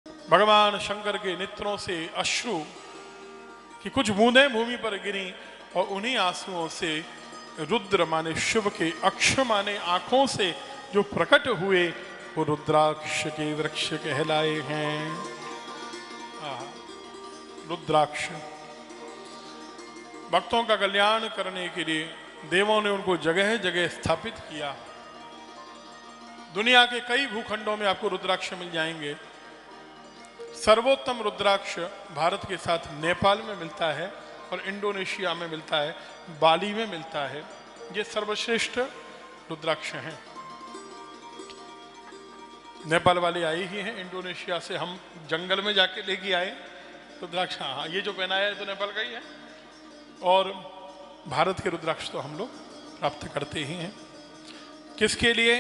भगवान शंकर के नेत्रों से अश्रु की कुछ बूंदें भूमि पर गिरी और उन्हीं आंसुओं से रुद्र माने शिव के अक्ष माने आंखों से जो प्रकट हुए वो रुद्राक्ष के वृक्ष कहलाए हैं। रुद्राक्ष भक्तों का कल्याण करने के लिए देवों ने उनको जगह जगह स्थापित किया। दुनिया के कई भूखंडों में आपको रुद्राक्ष मिल जाएंगे। सर्वोत्तम रुद्राक्ष भारत के साथ नेपाल में मिलता है और इंडोनेशिया में मिलता है, बाली में मिलता है। ये सर्वश्रेष्ठ रुद्राक्ष हैं। नेपाल वाले आए ही हैं, इंडोनेशिया से हम जंगल में जाके लेके आए रुद्राक्ष। हाँ, ये जो पहनाया है तो नेपाल का ही है और भारत के रुद्राक्ष तो हम लोग प्राप्त करते ही हैं। किसके लिए?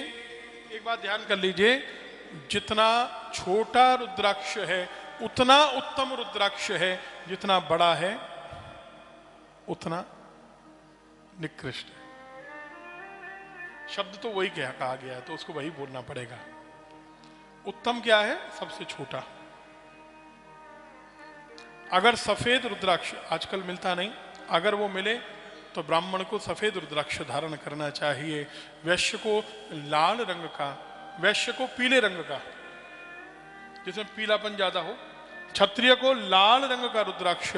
एक बात ध्यान कर लीजिए, जितना छोटा रुद्राक्ष है उतना उत्तम रुद्राक्ष है, जितना बड़ा है उतना निकृष्ट है। शब्द तो वही कहा गया है तो उसको वही बोलना पड़ेगा। उत्तम क्या है? सबसे छोटा। अगर सफेद रुद्राक्ष आजकल मिलता नहीं, अगर वो मिले तो ब्राह्मण को सफेद रुद्राक्ष धारण करना चाहिए, वैश्य को लाल रंग का, वैश्य को पीले रंग का जिसमें पीलापन ज्यादा हो, क्षत्रिय को लाल रंग का रुद्राक्ष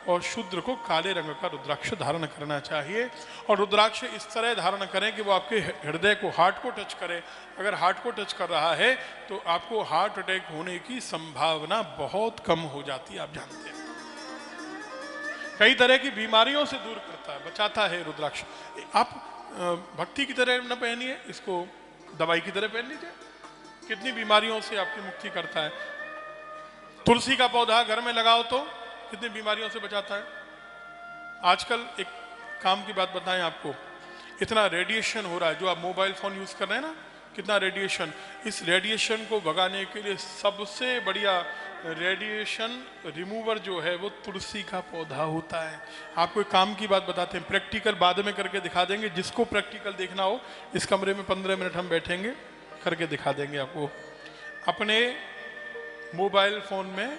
और शूद्र को काले रंग का रुद्राक्ष धारण करना चाहिए। और रुद्राक्ष इस तरह धारण करें कि वो आपके हृदय को, हार्ट को टच करे। अगर हार्ट को टच कर रहा है तो आपको हार्ट अटैक होने की संभावना बहुत कम हो जाती है। आप जानते हैं कई तरह की बीमारियों से दूर करता है, बचाता है रुद्राक्ष। आप भक्ति की तरह न पहनिए, इसको दवाई की तरह पहन लीजिए। कितनी बीमारियों से आपकी मुक्ति करता है। तुलसी का पौधा घर में लगाओ तो कितनी बीमारियों से बचाता है। आजकल एक काम की बात बताएं आपको, इतना रेडिएशन हो रहा है, जो आप मोबाइल फोन यूज कर रहे हैं ना, कितना रेडिएशन। इस रेडिएशन को भगाने के लिए सबसे बढ़िया रेडिएशन रिमूवर जो है वो तुलसी का पौधा होता है। आपको एक काम की बात बताते हैं, प्रैक्टिकल बाद में करके दिखा देंगे। जिसको प्रैक्टिकल देखना हो इस कमरे में 15 मिनट हम बैठेंगे, करके दिखा देंगे आपको। अपने मोबाइल फोन में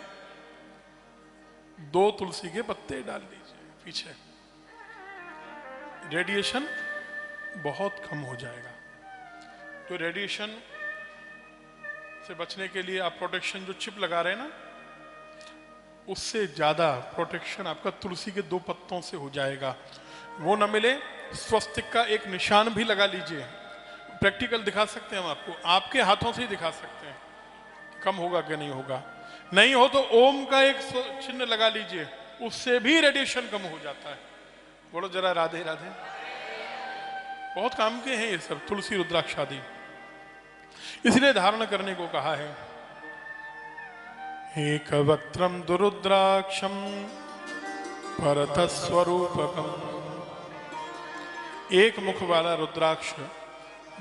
2 तुलसी के पत्ते डाल दीजिए पीछे, रेडिएशन बहुत कम हो जाएगा। तो रेडिएशन से बचने के लिए आप प्रोटेक्शन जो चिप लगा रहे हैं ना, उससे ज्यादा प्रोटेक्शन आपका तुलसी के 2 पत्तों से हो जाएगा। वो न मिले, स्वस्तिक का एक निशान भी लगा लीजिए। प्रैक्टिकल दिखा सकते हैं हम आपको, आपके हाथों से ही दिखा सकते हैं कम होगा कि नहीं होगा। नहीं हो तो ओम का एक चिन्ह लगा लीजिए, उससे भी रेडिएशन कम हो जाता है। बोलो जरा राधे राधे। बहुत काम के हैं ये सब, तुलसी रुद्राक्ष आदि। इसलिए धारण करने को कहा है। एक वक्त्रम दुरुद्राक्षम परत स्वरूपकम। एक मुख वाला रुद्राक्ष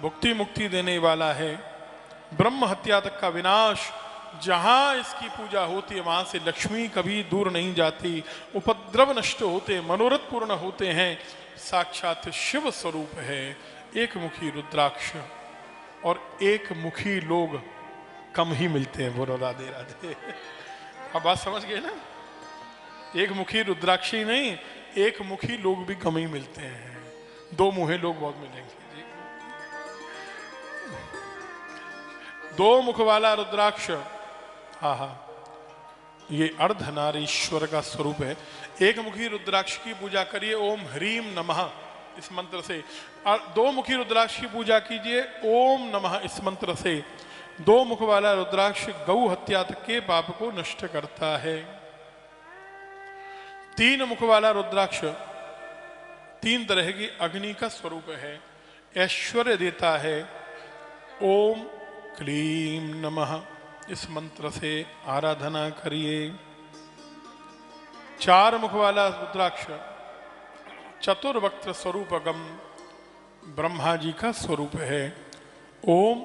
भुक्ति मुक्ति देने वाला है। ब्रह्म हत्या तक का विनाश, जहां इसकी पूजा होती है वहां से लक्ष्मी कभी दूर नहीं जाती, उपद्रव नष्ट होते, मनोरथ पूर्ण होते हैं। साक्षात शिव स्वरूप है एक मुखी रुद्राक्ष। और एक मुखी लोग कम ही मिलते हैं। बोलो राधे राधे। आप बात समझ गए ना? एक मुखी रुद्राक्ष ही नहीं, एक मुखी लोग भी कम ही मिलते हैं। 2 मुहे लोग बहुत मिलेंगे जी। 2 मुख वाला रुद्राक्ष, हाँ, ये अर्धनारीश्वर का स्वरूप है। एक मुखी रुद्राक्ष की पूजा करिए, ओम ह्रीम नमः इस मंत्र से। 2 मुखी रुद्राक्ष की पूजा कीजिए ओम नमः इस मंत्र से। 2 मुख वाला रुद्राक्ष गौ हत्या तक के पाप को नष्ट करता है। 3 मुख वाला रुद्राक्ष 3 तरह की अग्नि का स्वरूप है, ऐश्वर्य देता है। ओम क्लीम नमः इस मंत्र से आराधना करिए। 4 मुख वाला रुद्राक्ष चतुर्वक्त्र स्वरूपगम ब्रह्मा जी का स्वरूप है। ओम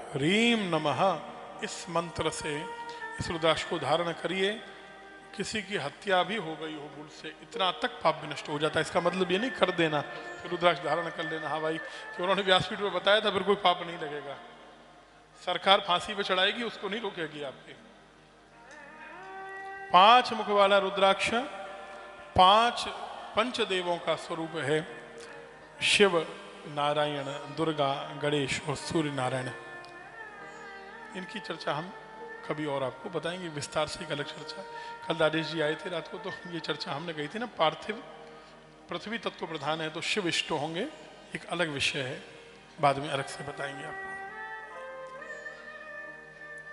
ह्रीम नमः इस मंत्र से इस रुद्राक्ष को धारण करिए। किसी की हत्या भी हो गई हो भूल से, इतना तक पाप भी नष्ट हो जाता है। इसका मतलब ये नहीं कर देना फिर रुद्राक्ष धारण कर लेना, हाँ भाई कि उन्होंने व्यासपीठ में बताया था फिर कोई पाप नहीं लगेगा। सरकार फांसी पे चढ़ाएगी, उसको नहीं रोकेगी आपके। 5 मुख वाला रुद्राक्ष 5 पंचदेवों का स्वरूप है, शिव, नारायण, दुर्गा, गणेश और सूर्य नारायण। इनकी चर्चा हम कभी और आपको बताएंगे विस्तार से, एक अलग चर्चा। कल राजेश जी आए थे रात को, तो ये चर्चा हमने कही थी ना, पार्थिव पृथ्वी तत्व प्रधान है तो शिव इष्ट होंगे, एक अलग विषय है, बाद में अलग से बताएंगे आपको।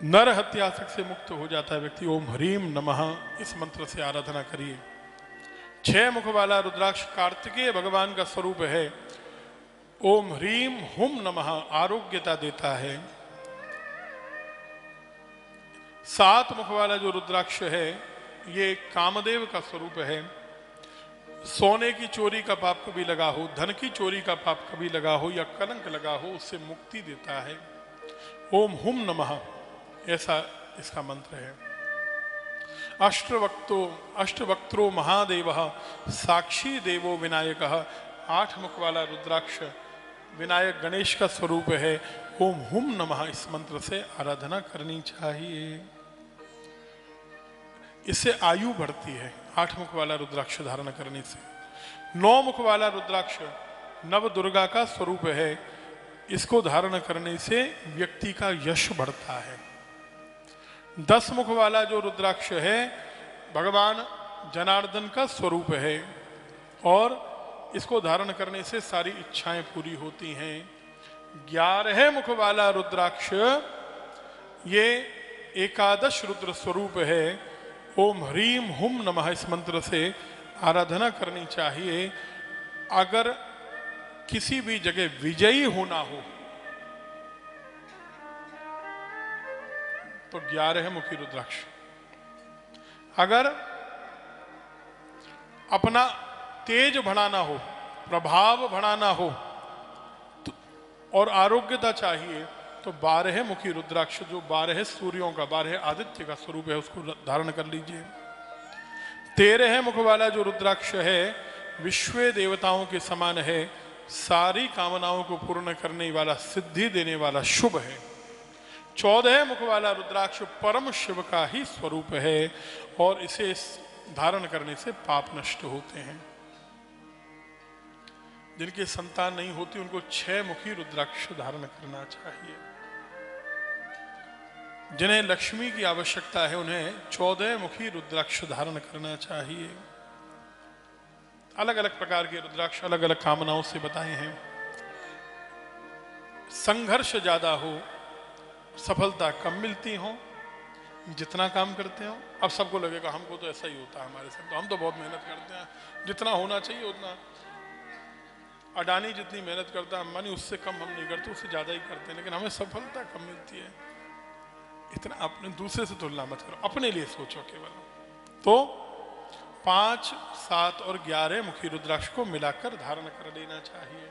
नर हत्या से मुक्त हो जाता है व्यक्ति, ओम ह्रीम नमः इस मंत्र से आराधना करिए। 6 मुख वाला रुद्राक्ष कार्तिकेय भगवान का स्वरूप है, ओम ह्रीम हुम नमः आरोग्यता देता है। 7 मुख वाला जो रुद्राक्ष है ये कामदेव का स्वरूप है। सोने की चोरी का पाप कभी लगा हो, धन की चोरी का पाप कभी लगा हो या कलंक लगा हो, उससे मुक्ति देता है। ओम हुम नमः ऐसा इसका मंत्र है। अष्टवक्त्रो महादेव साक्षी देवो विनायक, 8 मुख वाला रुद्राक्ष विनायक गणेश का स्वरूप है। ओम हुम नमः इस मंत्र से आराधना करनी चाहिए, इससे आयु बढ़ती है 8 मुख वाला रुद्राक्ष धारण करने से। 9 मुख वाला रुद्राक्ष नव दुर्गा का स्वरूप है, इसको धारण करने से व्यक्ति का यश बढ़ता है। 10 मुख वाला जो रुद्राक्ष है भगवान जनार्दन का स्वरूप है और इसको धारण करने से सारी इच्छाएं पूरी होती हैं। 11 मुख वाला रुद्राक्ष ये एकादश रुद्र स्वरूप है। ओम ह्रीम हुम नमः इस मंत्र से आराधना करनी चाहिए। अगर किसी भी जगह विजयी होना हो तो 11 मुखी रुद्राक्ष, अगर अपना तेज बढ़ाना हो, प्रभाव बढ़ाना हो तो, और आरोग्यता चाहिए तो 12 मुखी रुद्राक्ष जो 12 सूर्यों का, 12 आदित्य का स्वरूप है उसको धारण कर लीजिए। 13 मुख वाला जो रुद्राक्ष है विश्व देवताओं के समान है, सारी कामनाओं को पूर्ण करने वाला, सिद्धि देने वाला, शुभ है। 14 मुख वाला रुद्राक्ष परम शिव का ही स्वरूप है और इसे धारण करने से पाप नष्ट होते हैं। जिनकी संतान नहीं होती उनको 6 मुखी रुद्राक्ष धारण करना चाहिए। जिन्हें लक्ष्मी की आवश्यकता है उन्हें 14 मुखी रुद्राक्ष धारण करना चाहिए। अलग अलग प्रकार के रुद्राक्ष अलग अलग कामनाओं से बताए हैं। संघर्ष ज्यादा हो, सफलता कम मिलती हो, जितना काम करते हो। अब सबको लगेगा हमको तो ऐसा ही होता है हमारे साथ, तो हम तो बहुत मेहनत करते हैं, जितना होना चाहिए उतना। अडानी जितनी मेहनत करता है, अंबानी उससे कम हम नहीं करते, उससे ज्यादा ही करते हैं, लेकिन हमें सफलता कम मिलती है। इतना अपने दूसरे से तुलना मत करो, अपने लिए सोचो केवल। तो 5, 7 और 11 मुखी रुद्राक्ष को मिलाकर धारण कर लेना चाहिए।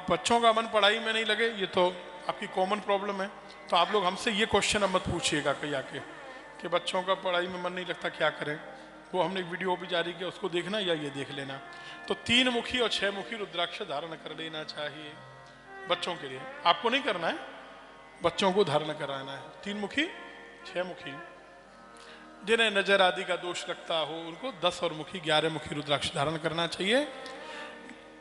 बच्चों का मन पढ़ाई में नहीं लगे, ये तो आपकी कॉमन प्रॉब्लम है, तो आप लोग हमसे ये क्वेश्चन अब मत पूछिएगा कहीं आके कि बच्चों का पढ़ाई में मन नहीं लगता क्या करें। वो हमने एक वीडियो भी जारी किया, उसको देखना या ये देख लेना। तो 3 मुखी और 6 मुखी रुद्राक्ष धारण कर लेना चाहिए बच्चों के लिए। आपको नहीं करना है, बच्चों को धारण कराना है। 3 मुखी 6 मुखी। जिन्हें नजर आदि का दोष लगता हो उनको 10 और मुखी 11 मुखी रुद्राक्ष धारण करना चाहिए।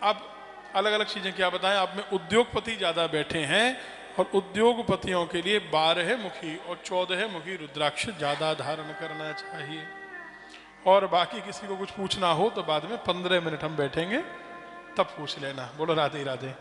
अब अलग अलग चीजें क्या बताएं, आप में उद्योगपति ज्यादा बैठे हैं और उद्योगपतियों के लिए 12 मुखी और 14 मुखी रुद्राक्ष ज्यादा धारण करना चाहिए। और बाकी किसी को कुछ पूछना हो तो बाद में 15 मिनट हम बैठेंगे, तब पूछ लेना। बोलो राधे राधे।